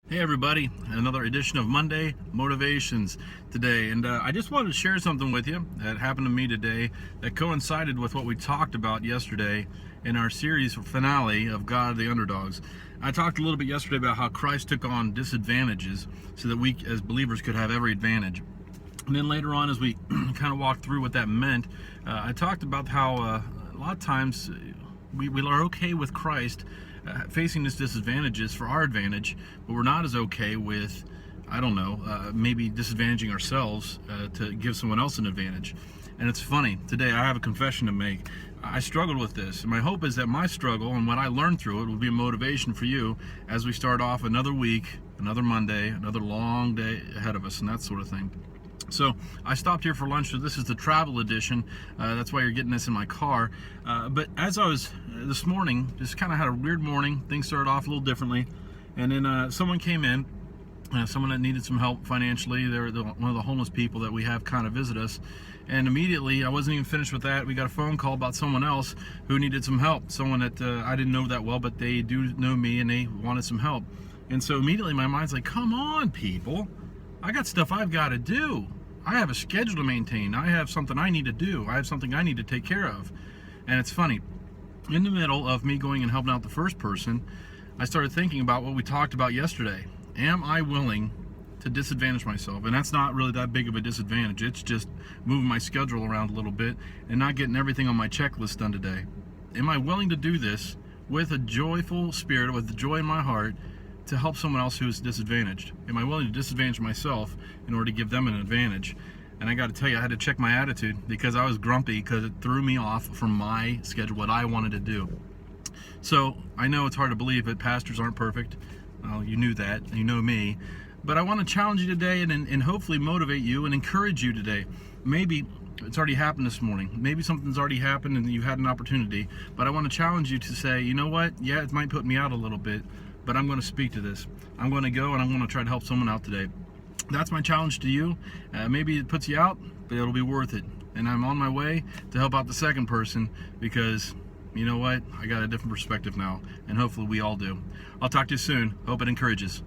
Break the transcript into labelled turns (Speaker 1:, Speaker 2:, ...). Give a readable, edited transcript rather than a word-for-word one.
Speaker 1: Hey everybody, another edition of Monday Motivations today, and I just wanted to share something with you that happened to me today that coincided with what we talked about yesterday in our series finale of God the Underdogs. I talked a little bit yesterday about how Christ took on disadvantages so that we as believers could have every advantage. And then later on, as we kind of walked through what that meant, I talked about how a lot of times we are okay with Christ facing these disadvantages for our advantage, but we're not as okay with, maybe disadvantaging ourselves to give someone else an advantage. And it's funny, today I have a confession to make. I struggled with this, and my hope is that my struggle and what I learned through it will be a motivation for you as we start off another week, another Monday, another long day ahead of us, and that sort of thing. So I stopped here for lunch, so this is the travel edition. That's why you're getting this in my car. But as I was this morning, just kind of had a weird morning. Things started off a little differently. And then someone came in, someone that needed some help financially. They're one of the homeless people that we have kind of visit us. And immediately, I wasn't even finished with that. We got a phone call about someone else who needed some help. Someone that I didn't know that well, but they do know me and they wanted some help. And so immediately my mind's like, come on, people. I got stuff I've got to do. I have a schedule to maintain. I have something I need to do. I have something I need to take care of. And it's funny, in the middle of me going and helping out the first person, I started thinking about what we talked about yesterday. Am I willing to disadvantage myself? And that's not really that big of a disadvantage. It's just moving my schedule around a little bit and not getting everything on my checklist done today. Am I willing to do this with a joyful spirit, with the joy in my heart, to help someone else who is disadvantaged? Am I willing to disadvantage myself in order to give them an advantage? And I got to tell you, I had to check my attitude because I was grumpy because it threw me off from my schedule, what I wanted to do. So I know it's hard to believe that pastors aren't perfect. Well, you knew that, you know me. But I want to challenge you today and hopefully motivate you and encourage you today. Maybe it's already happened this morning. Maybe something's already happened and you had an opportunity. But I want to challenge you to say, you know what? Yeah, it might put me out a little bit, but I'm going to speak to this. I'm going to go and I'm going to try to help someone out today. That's my challenge to you. Maybe it puts you out, but it'll be worth it. And I'm on my way to help out the second person because, you know what? I got a different perspective now, and hopefully we all do. I'll talk to you soon. Hope it encourages.